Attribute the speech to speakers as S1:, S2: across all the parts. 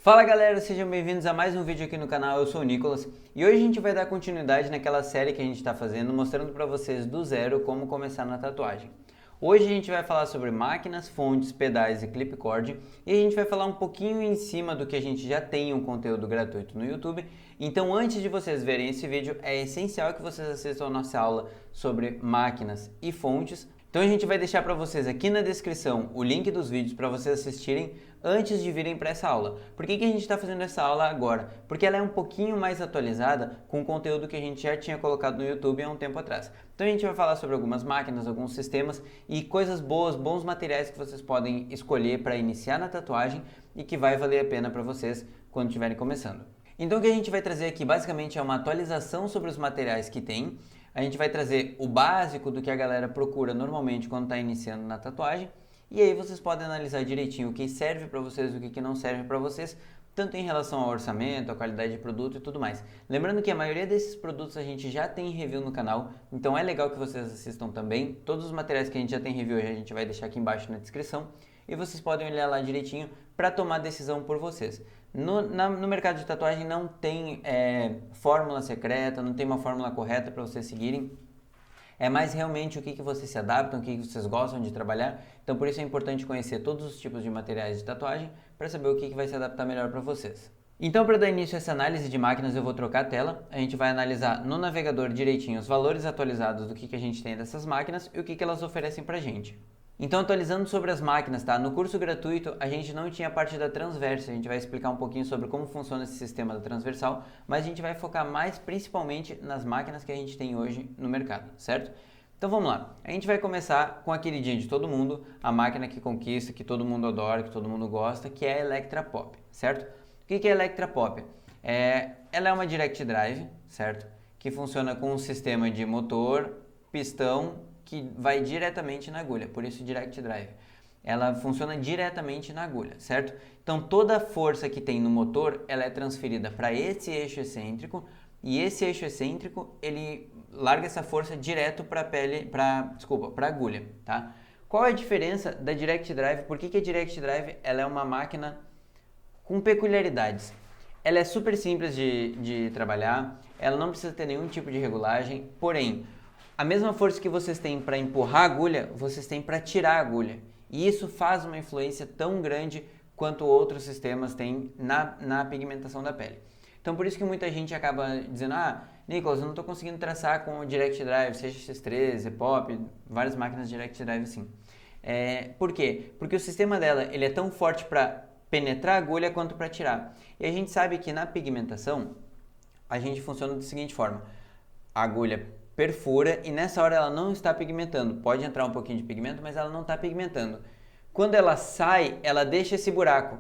S1: Fala galera, sejam bem-vindos a mais um vídeo aqui no canal, eu sou o Nicolas e hoje a gente vai dar continuidade naquela série que a gente está fazendo, mostrando para vocês do zero como começar na tatuagem. Hoje a gente vai falar sobre máquinas, fontes, pedais e clipcord e a gente vai falar um pouquinho em cima do que a gente já tem um conteúdo gratuito no YouTube. Então antes de vocês verem esse vídeo, é essencial que vocês assistam a nossa aula sobre máquinas e fontes. Então a gente vai deixar para vocês aqui na descrição o link dos vídeos para vocês assistirem antes de virem para essa aula. Por que a gente está fazendo essa aula agora? Porque ela é um pouquinho mais atualizada com o conteúdo que a gente já tinha colocado no YouTube há um tempo atrás. Então a gente vai falar sobre algumas máquinas, alguns sistemas e coisas boas, bons materiais que vocês podem escolher para iniciar na tatuagem e que vai valer a pena para vocês quando estiverem começando. Então o que a gente vai trazer aqui basicamente é uma atualização sobre os materiais que tem. A gente vai trazer o básico do que a galera procura normalmente quando está iniciando na tatuagem. E aí vocês podem analisar direitinho o que serve para vocês e o que não serve para vocês, tanto em relação ao orçamento, à qualidade de produto e tudo mais. Lembrando que a maioria desses produtos a gente já tem review no canal, então é legal que vocês assistam também. Todos os materiais que a gente já tem review a gente vai deixar aqui embaixo na descrição e vocês podem olhar lá direitinho para tomar decisão por vocês. No mercado de tatuagem não tem fórmula secreta, não tem uma fórmula correta para vocês seguirem. É mais realmente o que vocês se adaptam, o que vocês gostam de trabalhar. Então por isso é importante conhecer todos os tipos de materiais de tatuagem para saber o que vai se adaptar melhor para vocês. Então para dar início a essa análise de máquinas eu vou trocar a tela. A gente vai analisar no navegador direitinho os valores atualizados do que a gente tem dessas máquinas e o que elas oferecem para a gente. Então, atualizando sobre as máquinas, tá? No curso gratuito, a gente não tinha a parte da transversa, a gente vai explicar um pouquinho sobre como funciona esse sistema da transversal, mas a gente vai focar mais principalmente nas máquinas que a gente tem hoje no mercado, certo? Então vamos lá, a gente vai começar com a queridinha de todo mundo, a máquina que conquista, que todo mundo adora, que todo mundo gosta, que é a Electra Pop, certo? O que é a Electra Pop? Ela é uma Direct Drive, certo? Que funciona com um sistema de motor, pistão, que vai diretamente na agulha, por isso Direct Drive. Ela funciona diretamente na agulha, certo? Então toda a força que tem no motor, ela é transferida para esse eixo excêntrico e esse eixo excêntrico, ele larga essa força direto para a agulha, tá? Qual é a diferença da Direct Drive? Por que a Direct Drive ela é uma máquina com peculiaridades? Ela é super simples de trabalhar, ela não precisa ter nenhum tipo de regulagem, porém, a mesma força que vocês têm para empurrar a agulha, vocês têm para tirar a agulha. E isso faz uma influência tão grande quanto outros sistemas têm na pigmentação da pele. Então por isso que muita gente acaba dizendo, Nicolas, eu não estou conseguindo traçar com o Direct Drive, seja X3, EPOP, várias máquinas Direct Drive assim. Por quê? Porque o sistema dela ele é tão forte para penetrar a agulha quanto para tirar. E a gente sabe que na pigmentação, a gente funciona da seguinte forma. A agulha perfura e nessa hora ela não está pigmentando. Pode entrar um pouquinho de pigmento, mas ela não está pigmentando. Quando ela sai, ela deixa esse buraco.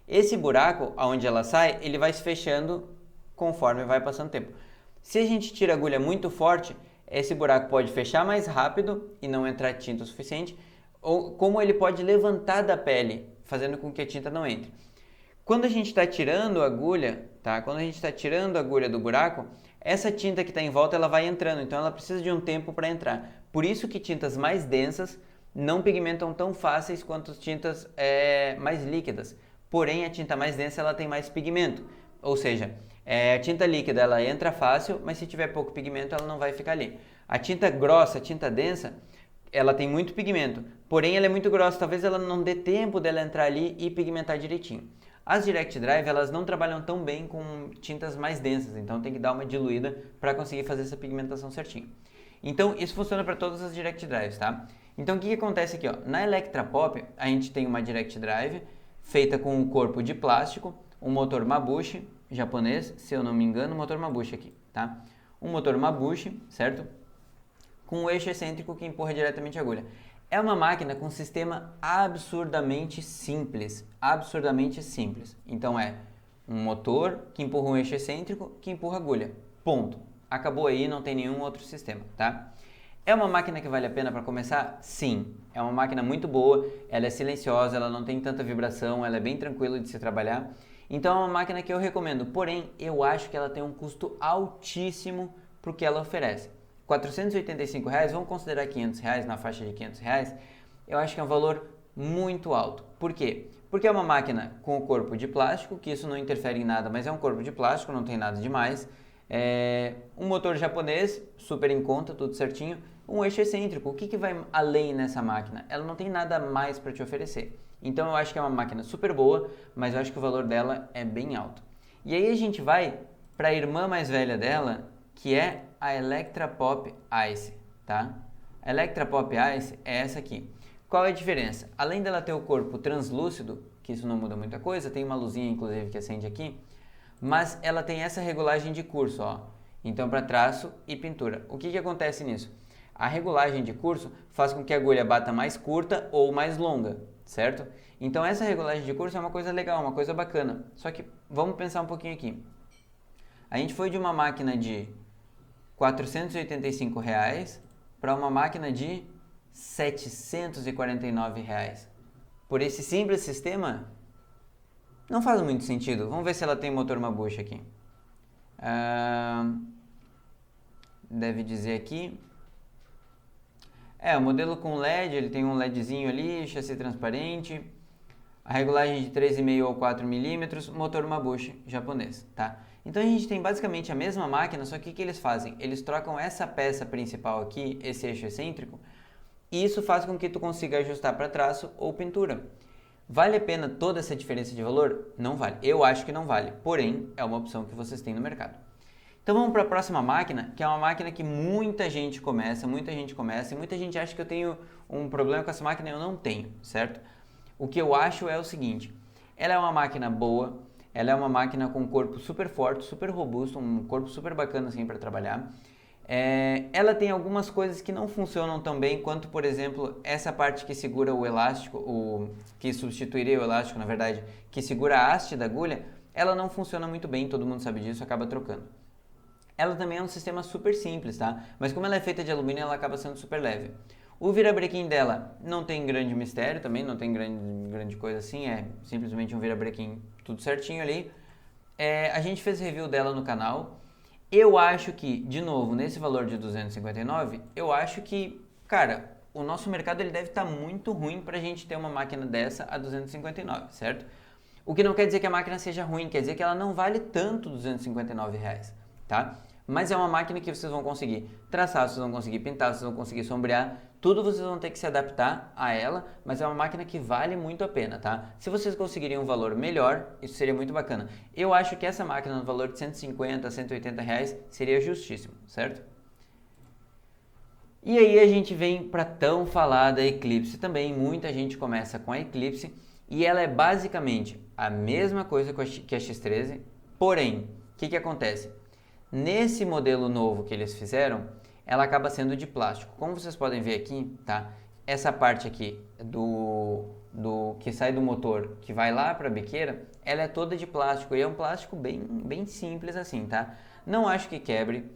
S1: Esse buraco, onde ela sai, ele vai se fechando conforme vai passando o tempo. Se a gente tira a agulha muito forte, esse buraco pode fechar mais rápido e não entrar tinta o suficiente, ou como ele pode levantar da pele, fazendo com que a tinta não entre. Quando a gente está tirando a agulha, tá? Quando a gente está tirando a agulha do buraco, essa tinta que está em volta ela vai entrando, então ela precisa de um tempo para entrar. Por isso que tintas mais densas não pigmentam tão fáceis quanto tintas mais líquidas. Porém, a tinta mais densa ela tem mais pigmento. Ou seja, a tinta líquida ela entra fácil, mas se tiver pouco pigmento ela não vai ficar ali. A tinta grossa, a tinta densa, ela tem muito pigmento. Porém, ela é muito grossa, talvez ela não dê tempo dela entrar ali e pigmentar direitinho. As Direct Drive, elas não trabalham tão bem com tintas mais densas, então tem que dar uma diluída para conseguir fazer essa pigmentação certinho. Então, isso funciona para todas as Direct Drives, tá? Então, o que acontece aqui, ó? Na Electra Pop, a gente tem uma Direct Drive feita com um corpo de plástico, um motor Mabuchi, japonês, se eu não me engano, motor Mabuchi aqui, tá? Um motor Mabuchi, certo? Com um eixo excêntrico que empurra diretamente a agulha. É uma máquina com um sistema absurdamente simples, Então é um motor que empurra um eixo excêntrico que empurra a agulha. Ponto. Acabou aí, não tem nenhum outro sistema, tá? É uma máquina que vale a pena para começar? Sim. É uma máquina muito boa, ela é silenciosa, ela não tem tanta vibração, ela é bem tranquila de se trabalhar. Então é uma máquina que eu recomendo, porém eu acho que ela tem um custo altíssimo para o que ela oferece. R$485, vamos considerar R$500, na faixa de R$500, eu acho que é um valor muito alto. Por quê? Porque é uma máquina com o corpo de plástico, que isso não interfere em nada, mas é um corpo de plástico, não tem nada demais. Um motor japonês, super em conta, tudo certinho. Um eixo excêntrico, o que vai além nessa máquina? Ela não tem nada mais para te oferecer. Então eu acho que é uma máquina super boa, mas eu acho que o valor dela é bem alto. E aí a gente vai para a irmã mais velha dela, que é a Electra Pop Ice, tá? A Electra Pop Ice é essa aqui. Qual é a diferença? Além dela ter o corpo translúcido, que isso não muda muita coisa, tem uma luzinha inclusive que acende aqui, mas ela tem essa regulagem de curso, ó. Então para traço e pintura. O que acontece nisso? A regulagem de curso faz com que a agulha bata mais curta ou mais longa, certo? Então essa regulagem de curso é uma coisa legal, uma coisa bacana. Só que vamos pensar um pouquinho aqui. A gente foi de uma máquina de R$ 485 para uma máquina de R$ 749. Por esse simples sistema, não faz muito sentido. Vamos ver se ela tem motor Mabuchi aqui. Deve dizer aqui. O modelo com LED, ele tem um LEDzinho ali, chassi transparente, a regulagem de 3,5 ou 4 milímetros, motor Mabuchi japonês, tá? Então a gente tem basicamente a mesma máquina, só que o que eles fazem? Eles trocam essa peça principal aqui, esse eixo excêntrico, e isso faz com que tu consiga ajustar para traço ou pintura. Vale a pena toda essa diferença de valor? Não vale. Eu acho que não vale, porém é uma opção que vocês têm no mercado. Então vamos para a próxima máquina, que é uma máquina que muita gente começa, e muita gente acha que eu tenho um problema com essa máquina e eu não tenho, certo? O que eu acho é o seguinte, ela é uma máquina boa, ela é uma máquina com um corpo super forte, super robusto, um corpo super bacana assim para trabalhar. Ela tem algumas coisas que não funcionam tão bem quanto, por exemplo, essa parte que segura o elástico, que substituiria o elástico, na verdade, que segura a haste da agulha, ela não funciona muito bem, todo mundo sabe disso, acaba trocando. Ela também é um sistema super simples, tá? Mas como ela é feita de alumínio, ela acaba sendo super leve. O virabrequim dela não tem grande mistério também, não tem grande coisa assim, é simplesmente um virabrequim tudo certinho ali. A gente fez review dela no canal. Eu acho que, de novo, nesse valor de 259, eu acho que, cara, o nosso mercado ele deve estar muito ruim pra gente ter uma máquina dessa a 259, certo? O que não quer dizer que a máquina seja ruim, quer dizer que ela não vale tanto 259 reais, tá? Mas é uma máquina que vocês vão conseguir traçar, vocês vão conseguir pintar, vocês vão conseguir sombrear, tudo vocês vão ter que se adaptar a ela, mas é uma máquina que vale muito a pena, tá? Se vocês conseguirem um valor melhor, isso seria muito bacana. Eu acho que essa máquina no valor de 150, 180 reais seria justíssimo, certo? E aí a gente vem para tão falada Eclipse também, muita gente começa com a Eclipse e ela é basicamente a mesma coisa que a X13, porém, o que acontece? Nesse modelo novo que eles fizeram, ela acaba sendo de plástico. Como vocês podem ver aqui, tá? Essa parte aqui do que sai do motor, que vai lá para a biqueira, ela é toda de plástico e é um plástico bem simples assim, tá? Não acho que quebre.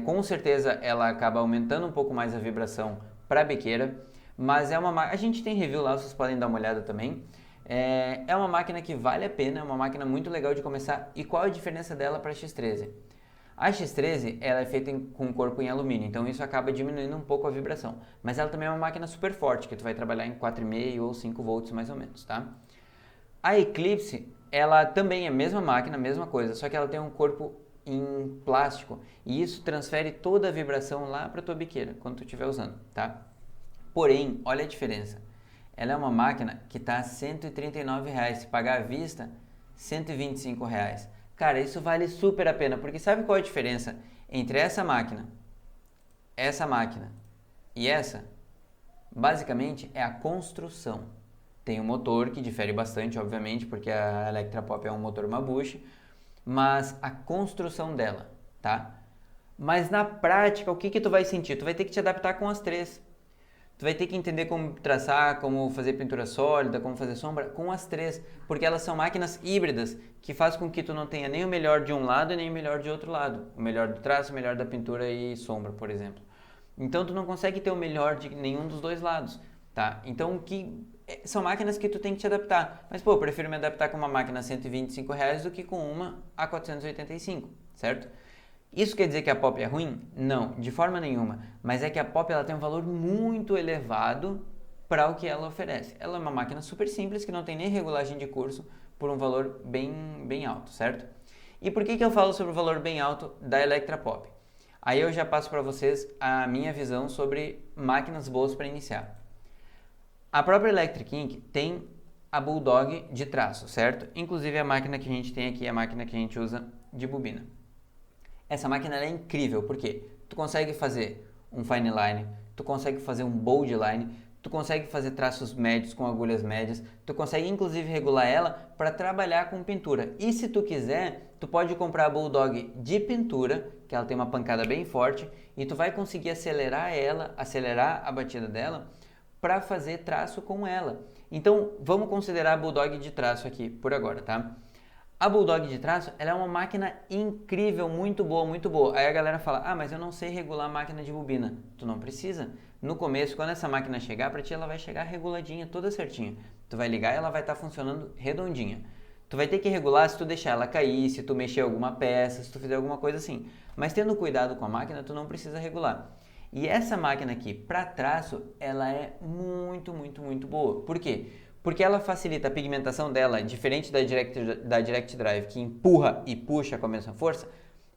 S1: Com certeza ela acaba aumentando um pouco mais a vibração para a biqueira, mas a gente tem review lá, vocês podem dar uma olhada também. É uma máquina que vale a pena, é uma máquina muito legal de começar. E qual a diferença dela para a X13? A X13 ela é feita com corpo em alumínio, então isso acaba diminuindo um pouco a vibração. Mas ela também é uma máquina super forte, que tu vai trabalhar em 4,5 ou 5 volts mais ou menos, tá? A Eclipse, ela também é a mesma máquina, a mesma coisa, só que ela tem um corpo em plástico e isso transfere toda a vibração lá para tua biqueira, quando tu estiver usando, tá? Porém, olha a diferença. Ela é uma máquina que está a R$ 139, se pagar à vista, R$ 125. Cara, isso vale super a pena, porque sabe qual é a diferença entre essa máquina e essa? Basicamente é a construção. Tem um motor que difere bastante, obviamente, porque a Electra Pop é um motor Mabuchi, mas a construção dela, tá? Mas na prática, o que tu vai sentir? Tu vai ter que te adaptar com as três. Tu vai ter que entender como traçar, como fazer pintura sólida, como fazer sombra com as três, porque elas são máquinas híbridas que faz com que tu não tenha nem o melhor de um lado e nem o melhor de outro lado. O melhor do traço, o melhor da pintura e sombra, por exemplo. Então tu não consegue ter o melhor de nenhum dos dois lados, tá? Então são máquinas que tu tem que te adaptar. Mas pô, eu prefiro me adaptar com uma máquina a R$ 125 do que com uma a 485, certo? Isso quer dizer que a Pop é ruim? Não, de forma nenhuma. Mas é que a Pop ela tem um valor muito elevado para o que ela oferece. Ela é uma máquina super simples que não tem nem regulagem de curso por um valor bem alto, certo? E por que eu falo sobre o valor bem alto da Electrapop? Aí eu já passo para vocês a minha visão sobre máquinas boas para iniciar. A própria Electric Inc. tem a Bulldog de traço, certo? Inclusive a máquina que a gente tem aqui é a máquina que a gente usa de bobina. Essa máquina é incrível, porque tu consegue fazer um fine line, tu consegue fazer um bold line, tu consegue fazer traços médios com agulhas médias, tu consegue inclusive regular ela para trabalhar com pintura. E se tu quiser, tu pode comprar a Bulldog de pintura, que ela tem uma pancada bem forte, e tu vai conseguir acelerar a batida dela para fazer traço com ela. Então, vamos considerar a Bulldog de traço aqui por agora, tá? A Bulldog de traço, ela é uma máquina incrível, muito boa, muito boa. Aí a galera fala, mas eu não sei regular a máquina de bobina. Tu não precisa. No começo, quando essa máquina chegar, pra ti ela vai chegar reguladinha, toda certinha. Tu vai ligar e ela vai estar funcionando redondinha. Tu vai ter que regular se tu deixar ela cair, se tu mexer alguma peça, se tu fizer alguma coisa assim. Mas tendo cuidado com a máquina, tu não precisa regular. E essa máquina aqui, para traço, ela é muito, muito, muito boa. Por quê? Porque ela facilita a pigmentação dela, diferente da Direct Drive, que empurra e puxa com a mesma força.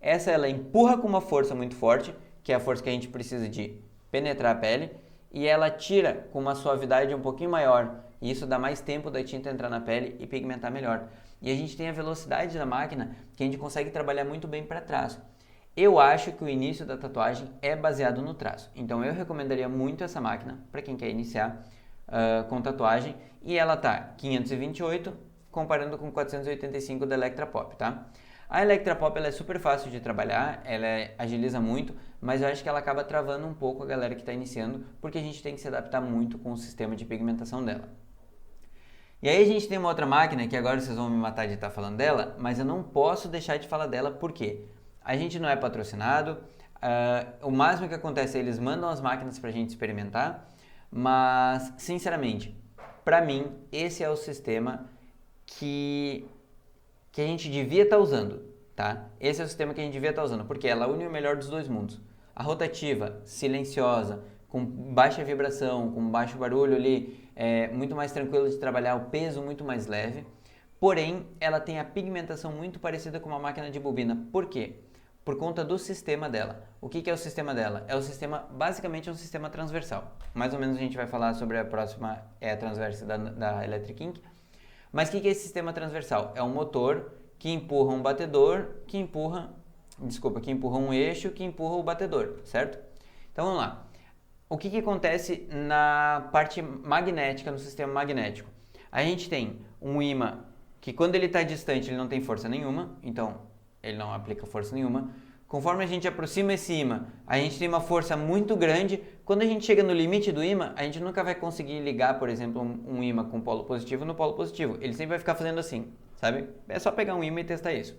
S1: Essa ela empurra com uma força muito forte, que é a força que a gente precisa de penetrar a pele, e ela tira com uma suavidade um pouquinho maior, e isso dá mais tempo da tinta entrar na pele e pigmentar melhor. E a gente tem a velocidade da máquina, que a gente consegue trabalhar muito bem para traço. Eu acho que o início da tatuagem é baseado no traço, então eu recomendaria muito essa máquina para quem quer iniciar com tatuagem, e ela tá 528 comparando com 485 da Electrapop, tá? A Electrapop ela é super fácil de trabalhar, ela agiliza muito, mas eu acho que ela acaba travando um pouco a galera que está iniciando, porque a gente tem que se adaptar muito com o sistema de pigmentação dela. E aí a gente tem uma outra máquina, que agora vocês vão me matar de estar falando dela, mas eu não posso deixar de falar dela, porque a gente não é patrocinado, o máximo que acontece é eles mandam as máquinas pra gente experimentar, mas, sinceramente, para mim, esse é o sistema que a gente devia estar usando, tá? Esse é o sistema que a gente devia estar usando, porque ela une o melhor dos dois mundos. A rotativa, silenciosa, com baixa vibração, com baixo barulho ali, muito mais tranquilo de trabalhar, o peso muito mais leve. Porém, ela tem a pigmentação muito parecida com uma máquina de bobina. Por quê? Por conta do sistema dela. O que é o sistema dela? Basicamente é um sistema transversal. Mais ou menos a gente vai falar sobre a próxima, a transversa da Electric Inc. Mas o que é esse sistema transversal? É um motor que empurra um batedor, que empurra um eixo, que empurra o batedor, certo? Então vamos lá. O que acontece na parte magnética, no sistema magnético? A gente tem um ímã que quando ele está distante ele não tem força nenhuma, então ele não aplica força nenhuma. Conforme a gente aproxima esse ímã, a gente tem uma força muito grande. Quando a gente chega no limite do ímã, a gente nunca vai conseguir ligar, por exemplo, um ímã com polo positivo no polo positivo. Ele sempre vai ficar fazendo assim, sabe? É só pegar um ímã e testar isso.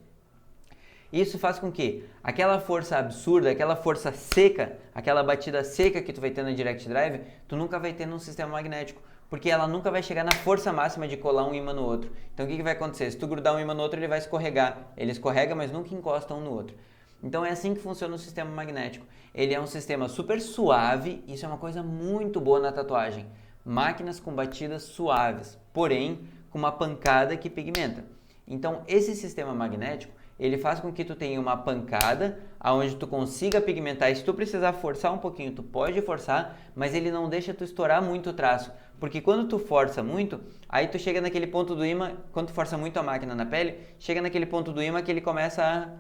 S1: Isso faz com que aquela força absurda, aquela força seca, aquela batida seca que tu vai ter na Direct Drive, tu nunca vai ter num sistema magnético. Porque ela nunca vai chegar na força máxima de colar um ímã no outro. Então o que vai acontecer? Se tu grudar um ímã no outro, ele vai escorregar. Ele escorrega, mas nunca encosta um no outro. Então é assim que funciona o sistema magnético. Ele é um sistema super suave, isso é uma coisa muito boa na tatuagem. Máquinas com batidas suaves, porém com uma pancada que pigmenta. Então esse sistema magnético, ele faz com que tu tenha uma pancada onde tu consiga pigmentar. E se tu precisar forçar um pouquinho, tu pode forçar, mas ele não deixa tu estourar muito o traço. Porque quando tu força muito, aí tu chega naquele ponto do ímã, quando tu força muito a máquina na pele, chega naquele ponto do ímã que ele começa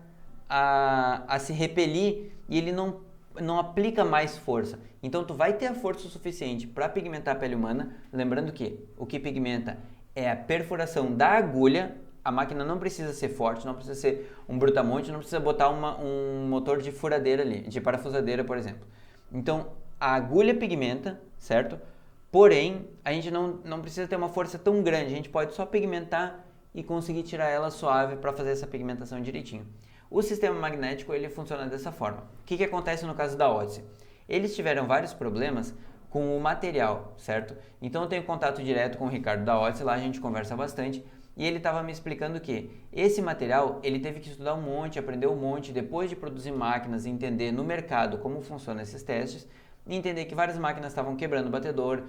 S1: a se repelir e ele não aplica mais força. Então tu vai ter a força o suficiente para pigmentar a pele humana, lembrando que o que pigmenta é a perfuração da agulha. A máquina não precisa ser forte, não precisa ser um brutamonte, não precisa botar um motor de furadeira ali, de parafusadeira, por exemplo. Então, a agulha pigmenta, certo? Porém, a gente não precisa ter uma força tão grande, a gente pode só pigmentar e conseguir tirar ela suave para fazer essa pigmentação direitinho. O sistema magnético, ele funciona dessa forma. O que acontece no caso da Odyssey? Eles tiveram vários problemas com o material, certo? Então, eu tenho contato direto com o Ricardo da Odyssey, lá a gente conversa bastante. E ele estava me explicando que esse material, ele teve que estudar um monte, aprender um monte, depois de produzir máquinas, entender no mercado como funcionam esses testes. e entender que várias máquinas estavam quebrando o batedor,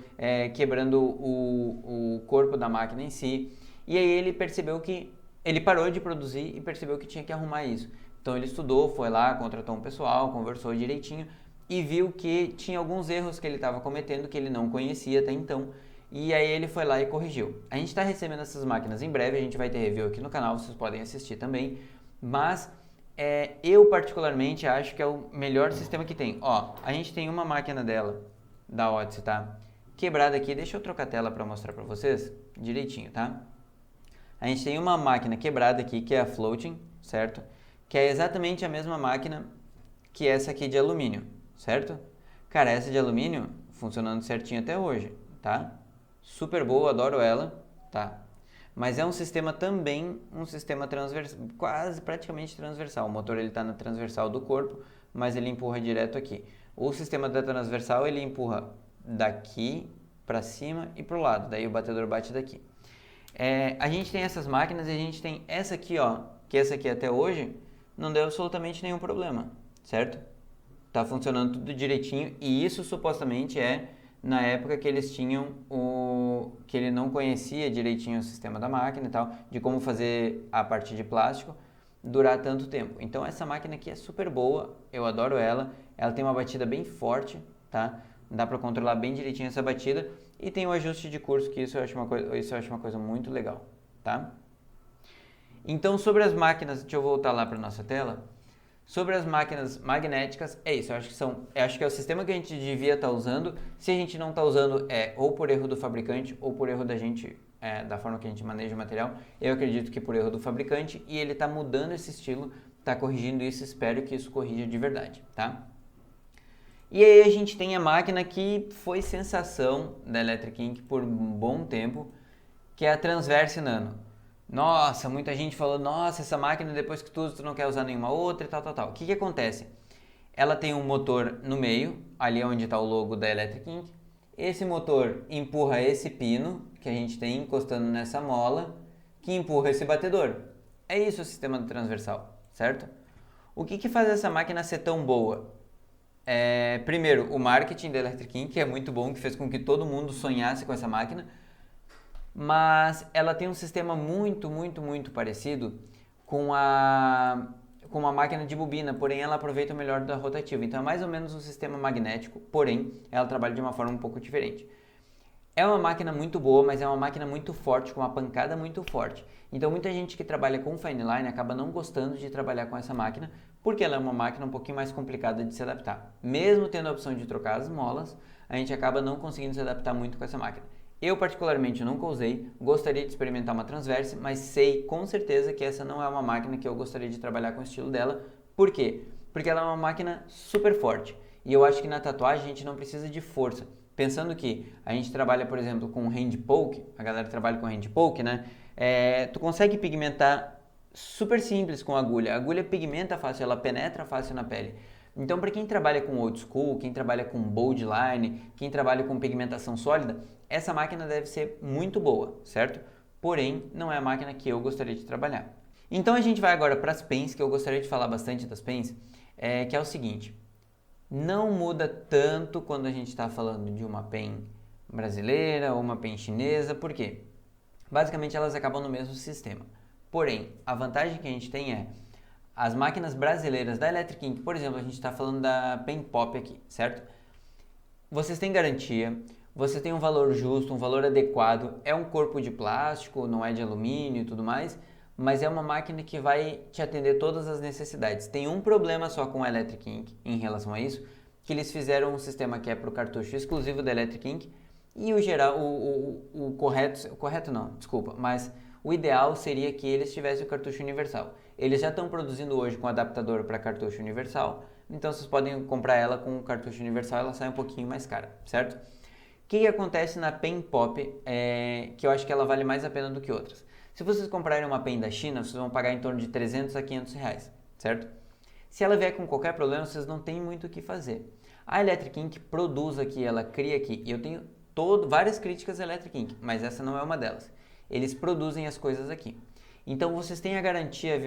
S1: quebrando o corpo da máquina em si. E aí ele percebeu que ele parou de produzir e percebeu que tinha que arrumar isso. Então ele estudou, foi lá, contratou um pessoal, conversou direitinho e viu que tinha alguns erros que ele estava cometendo que ele não conhecia até então. E aí ele foi lá e corrigiu. A gente está recebendo essas máquinas em breve, a gente vai ter review aqui no canal, vocês podem assistir também. Mas eu particularmente acho que é o melhor sistema que tem. Ó, a gente tem uma máquina dela, da Odyssey, tá? Quebrada aqui, deixa eu trocar a tela para mostrar para vocês direitinho, tá? A gente tem uma máquina quebrada aqui, que é a Floating, certo? Que é exatamente a mesma máquina que essa aqui de alumínio, certo? Cara, essa de alumínio funcionando certinho até hoje, tá? Super boa, adoro ela, tá? Mas é um sistema também, um sistema transversal, quase praticamente transversal. O motor ele está na transversal do corpo, mas ele empurra direto aqui. O sistema da transversal ele empurra daqui para cima e para o lado, daí o batedor bate daqui. A gente tem essas máquinas e a gente tem essa aqui, ó, que essa aqui até hoje não deu absolutamente nenhum problema, certo? Tá funcionando tudo direitinho e isso supostamente na época que eles tinham que ele não conhecia direitinho o sistema da máquina e tal, de como fazer a parte de plástico durar tanto tempo. Então essa máquina aqui é super boa, eu adoro ela, ela tem uma batida bem forte, tá? Dá para controlar bem direitinho essa batida e tem o ajuste de curso, que isso eu acho uma coisa muito legal, tá? Então sobre as máquinas, deixa eu voltar lá para nossa tela. Sobre as máquinas magnéticas, é isso, eu acho que é o sistema que a gente devia estar usando. Se a gente não está usando, ou por erro do fabricante ou por erro da gente, da forma que a gente maneja o material. Eu acredito que por erro do fabricante e ele está mudando esse estilo, está corrigindo isso, espero que isso corrija de verdade, tá? E aí a gente tem a máquina que foi sensação da Electric Ink por um bom tempo, que é a Transverse Nano. Nossa, muita gente falou, nossa, essa máquina depois que tu usa tu não quer usar nenhuma outra e tal. O que acontece? Ela tem um motor no meio, ali onde está o logo da Electric Ink. Esse motor empurra esse pino que a gente tem encostando nessa mola, que empurra esse batedor. É isso o sistema do transversal, certo? O que faz essa máquina ser tão boa? Primeiro, o marketing da Electric Ink, que é muito bom, que fez com que todo mundo sonhasse com essa máquina. Mas ela tem um sistema muito parecido com uma máquina de bobina, porém ela aproveita o melhor da rotativa. Então é mais ou menos um sistema magnético, porém ela trabalha de uma forma um pouco diferente. É uma máquina muito boa, mas é uma máquina muito forte, com uma pancada muito forte. Então muita gente que trabalha com fine line acaba não gostando de trabalhar com essa máquina, porque ela é uma máquina um pouquinho mais complicada de se adaptar. Mesmo tendo a opção de trocar as molas, a gente acaba não conseguindo se adaptar muito com essa máquina. Eu particularmente nunca usei, gostaria de experimentar uma Transverse, mas sei com certeza que essa não é uma máquina que eu gostaria de trabalhar com o estilo dela. Por quê? Porque ela é uma máquina super forte e eu acho que na tatuagem a gente não precisa de força. Pensando que a gente trabalha, por exemplo, com hand poke, a galera trabalha com hand poke, né? Tu consegue pigmentar super simples com agulha. A agulha pigmenta fácil, ela penetra fácil na pele. Então, para quem trabalha com old school, quem trabalha com bold line, quem trabalha com pigmentação sólida, essa máquina deve ser muito boa, certo? Porém, não é a máquina que eu gostaria de trabalhar. Então, a gente vai agora para as pens, que eu gostaria de falar bastante das pens, que é o seguinte. Não muda tanto quando a gente está falando de uma pen brasileira ou uma pen chinesa, por quê? Basicamente, elas acabam no mesmo sistema. Porém, a vantagem que a gente tem as máquinas brasileiras da Electric Ink, por exemplo, a gente está falando da Pen Pop aqui, certo? Vocês têm garantia, você tem um valor justo, um valor adequado, é um corpo de plástico, não é de alumínio e tudo mais, mas é uma máquina que vai te atender todas as necessidades. Tem um problema só com a Electric Ink em relação a isso, que eles fizeram um sistema que é para o cartucho exclusivo da Electric Ink e o correto não, desculpa, mas o ideal seria que eles tivessem o cartucho universal. Eles já estão produzindo hoje com adaptador para cartucho universal, então vocês podem comprar ela com o cartucho universal, ela sai um pouquinho mais cara, certo? O que acontece na Pen Pop que eu acho que ela vale mais a pena do que outras? Se vocês comprarem uma pen da China, vocês vão pagar em torno de 300 a 500 reais, certo? Se ela vier com qualquer problema, vocês não têm muito o que fazer. A Electric Ink produz aqui, ela cria aqui, e eu tenho várias críticas à Electric Ink, mas essa não é uma delas. Eles produzem as coisas aqui. Então vocês têm a garantia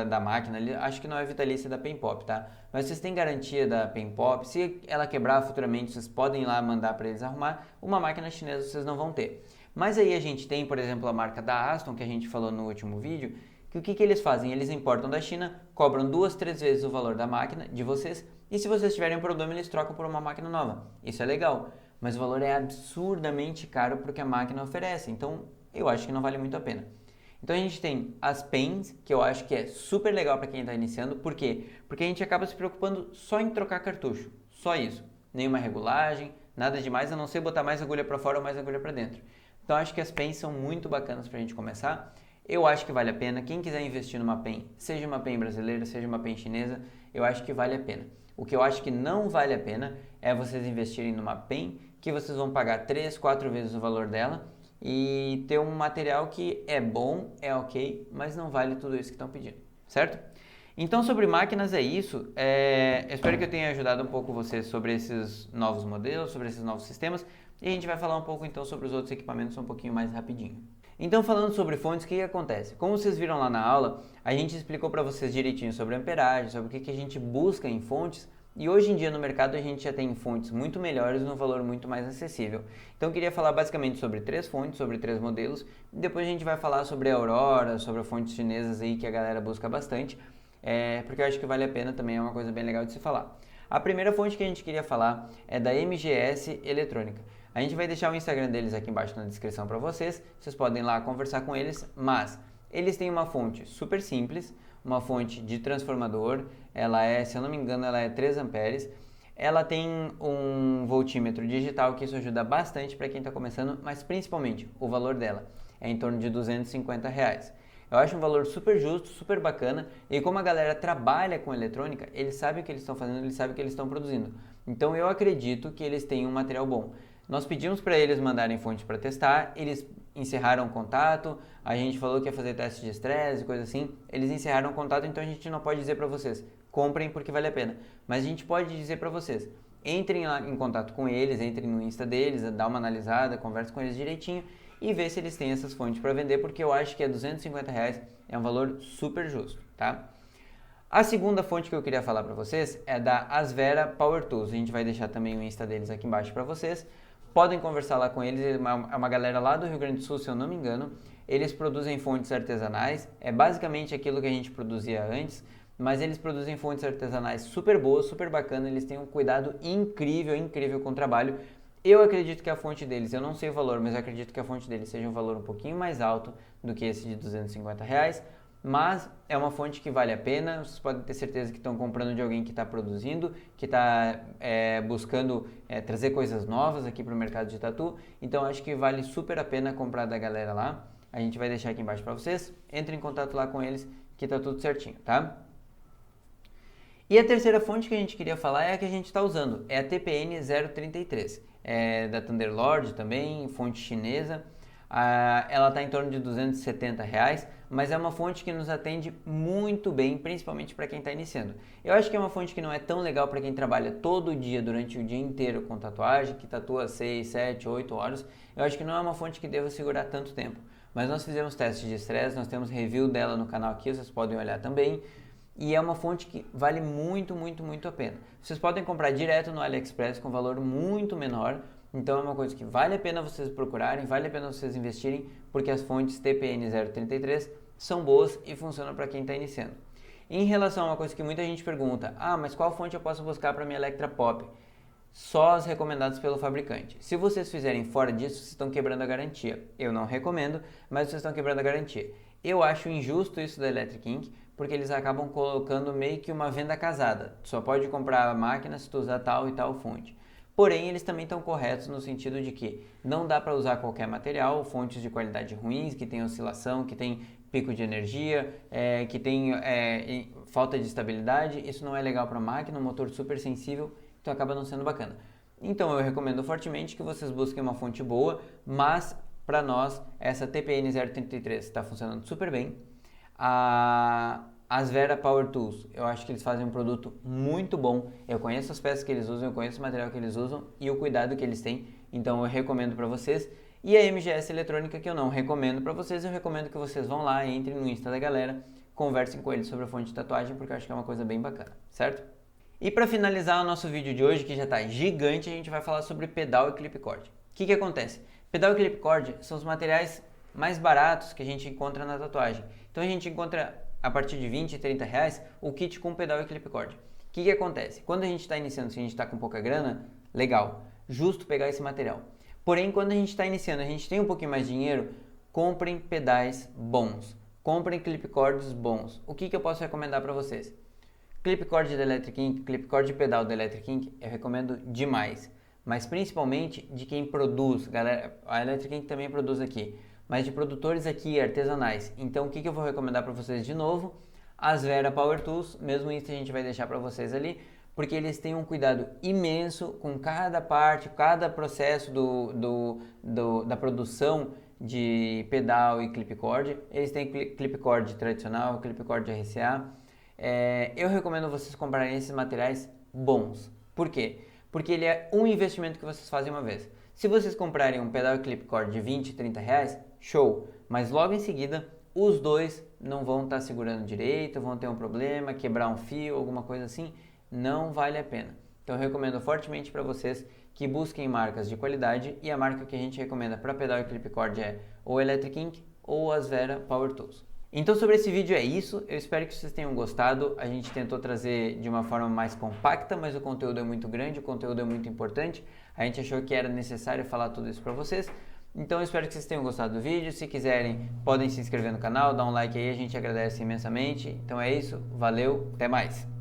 S1: da máquina, acho que não é vitalícia da Pempop, tá? Mas vocês têm garantia da Pempop, se ela quebrar futuramente, vocês podem ir lá mandar para eles arrumar. Uma máquina chinesa vocês não vão ter. Mas aí a gente tem, por exemplo, a marca da Aston, que a gente falou no último vídeo, que o que eles fazem? Eles importam da China, cobram 2, 3 vezes o valor da máquina de vocês, e se vocês tiverem um problema, eles trocam por uma máquina nova. Isso é legal, mas o valor é absurdamente caro porque a máquina oferece, então eu acho que não vale muito a pena. Então a gente tem as pens, que eu acho que é super legal para quem está iniciando. Por quê? Porque a gente acaba se preocupando só em trocar cartucho, só isso. Nenhuma regulagem, nada demais, a não ser botar mais agulha para fora ou mais agulha para dentro. Então acho que as pens são muito bacanas para a gente começar. Eu acho que vale a pena. Quem quiser investir numa pen, seja uma pen brasileira, seja uma pen chinesa, eu acho que vale a pena. O que eu acho que não vale a pena é vocês investirem numa pen que vocês vão pagar 3, 4 vezes o valor dela e ter um material que é bom, é ok, mas não vale tudo isso que estão pedindo, certo? Então sobre máquinas é isso, espero que eu tenha ajudado um pouco vocês sobre esses novos modelos, sobre esses novos sistemas, e a gente vai falar um pouco então sobre os outros equipamentos um pouquinho mais rapidinho. Então falando sobre fontes, o que acontece? Como vocês viram lá na aula, a gente explicou para vocês direitinho sobre amperagem, sobre o que a gente busca em fontes, e hoje em dia no mercado a gente já tem fontes muito melhores num valor muito mais acessível. Então eu queria falar basicamente sobre 3 fontes, sobre 3 modelos, e depois a gente vai falar sobre a Aurora, sobre as fontes chinesas aí que a galera busca bastante, porque eu acho que vale a pena também, é uma coisa bem legal de se falar. A primeira fonte que a gente queria falar é da MGS Eletrônica. A gente vai deixar o Instagram deles aqui embaixo na descrição para vocês podem ir lá conversar com eles, mas eles têm uma fonte super simples, uma fonte de transformador, ela é, se eu não me engano, ela é 3 amperes, ela tem um voltímetro digital, que isso ajuda bastante para quem está começando, mas principalmente o valor dela é em torno de R$250. Eu acho um valor super justo, super bacana, e como a galera trabalha com eletrônica, eles sabem o que eles estão fazendo, eles sabem o que eles estão produzindo. Então eu acredito que eles têm um material bom. Nós pedimos para eles mandarem fonte para testar, eles encerraram o contato, a gente falou que ia fazer teste de estresse e coisa assim, eles encerraram o contato, então a gente não pode dizer para vocês, comprem porque vale a pena, mas a gente pode dizer para vocês, entrem lá em contato com eles, entrem no Insta deles, dá uma analisada, conversa com eles direitinho e vê se eles têm essas fontes para vender, porque eu acho que R$250 é um valor super justo, tá? A segunda fonte que eu queria falar para vocês é da Asvera Power Tools, a gente vai deixar também o Insta deles aqui embaixo para vocês. Podem conversar lá com eles, é uma galera lá do Rio Grande do Sul, se eu não me engano. Eles produzem fontes artesanais, é basicamente aquilo que a gente produzia antes, mas eles produzem fontes artesanais super boas, super bacanas, eles têm um cuidado incrível, incrível com o trabalho. Eu acredito que a fonte deles, eu não sei o valor, mas eu acredito que a fonte deles seja um valor um pouquinho mais alto do que esse de R$250, mas é uma fonte que vale a pena, vocês podem ter certeza que estão comprando de alguém que está produzindo, que está buscando trazer coisas novas aqui para o mercado de tatu, então acho que vale super a pena comprar da galera lá, a gente vai deixar aqui embaixo para vocês, entre em contato lá com eles que está tudo certinho, tá? E a terceira fonte que a gente queria falar é a que a gente está usando, é a TPN 033, é da Thunderlord também, fonte chinesa. Ela está em torno de R$270, mas é uma fonte que nos atende muito bem, principalmente para quem está iniciando. Eu acho que é uma fonte que não é tão legal para quem trabalha todo dia, durante o dia inteiro com tatuagem, que tatua 6, 7, 8 horas. Eu acho que não é uma fonte que deva segurar tanto tempo. Mas nós fizemos testes de estresse, nós temos review dela no canal aqui, vocês podem olhar também. E é uma fonte que vale muito, muito, muito a pena. Vocês podem comprar direto no AliExpress com valor muito menor. Então é uma coisa que vale a pena vocês procurarem, vale a pena vocês investirem, porque as fontes TPN 033 são boas e funcionam para quem está iniciando. Em relação a uma coisa que muita gente pergunta, mas qual fonte eu posso buscar para minha Electra Pop? Só as recomendadas pelo fabricante. Se vocês fizerem fora disso, vocês estão quebrando a garantia. Eu não recomendo, mas vocês estão quebrando a garantia. Eu acho injusto isso da Electric Ink, porque eles acabam colocando meio que uma venda casada. Tu só pode comprar a máquina se tu usar tal e tal fonte. Porém, eles também estão corretos no sentido de que não dá para usar qualquer material, fontes de qualidade ruins, que tem oscilação, que tem pico de energia, que tem falta de estabilidade. Isso não é legal para a máquina, um motor super sensível, então acaba não sendo bacana. Então eu recomendo fortemente que vocês busquem uma fonte boa, mas para nós essa TPN 033 está funcionando super bem. A Asvera Power Tools, eu acho que eles fazem um produto muito bom, eu conheço as peças que eles usam, eu conheço o material que eles usam e o cuidado que eles têm, então eu recomendo para vocês. E a MGS eletrônica, que eu não recomendo para vocês, eu recomendo que vocês vão lá, entrem no Insta da galera, conversem com eles sobre a fonte de tatuagem, porque eu acho que é uma coisa bem bacana, certo? E para finalizar o nosso vídeo de hoje, que já está gigante, a gente vai falar sobre pedal e clipcord. O que acontece? Pedal e clipcord são os materiais mais baratos que a gente encontra na tatuagem. Então a gente encontra a partir de 20, 30 reais o kit com pedal e clipcord. O que acontece? Quando a gente está iniciando, se a gente está com pouca grana, legal, justo pegar esse material. Porém, quando a gente está iniciando, a gente tem um pouquinho mais de dinheiro, comprem pedais bons, comprem clipcords bons. O que eu posso recomendar para vocês? Clipcord da Electric Ink, clipcord pedal da Electric Ink, eu recomendo demais. Mas principalmente de quem produz, galera, a Electric Ink também produz aqui, mas de produtores aqui artesanais. Então o que eu vou recomendar para vocês de novo? As Vera Power Tools, mesmo isso a gente vai deixar para vocês ali, porque eles têm um cuidado imenso com cada parte, cada processo da produção de pedal e clipcord. Eles têm clipcord tradicional, clipcord RCA. Eu recomendo vocês comprarem esses materiais bons. Por quê? Porque ele é um investimento que vocês fazem uma vez. Se vocês comprarem um pedal e clipcord de 20, 30 reais, show! Mas logo em seguida, os dois não vão estar segurando direito, vão ter um problema, quebrar um fio, alguma coisa assim, não vale a pena. Então eu recomendo fortemente para vocês que busquem marcas de qualidade, e a marca que a gente recomenda para pedal e clipcord é ou Electric Ink ou as Vera Power Tools. Então sobre esse vídeo é isso, eu espero que vocês tenham gostado. A gente tentou trazer de uma forma mais compacta, mas o conteúdo é muito grande, o conteúdo é muito importante. A gente achou que era necessário falar tudo isso para vocês. Então eu espero que vocês tenham gostado do vídeo. Se quiserem, podem se inscrever no canal, dar um like aí, a gente agradece imensamente. Então é isso, valeu, até mais!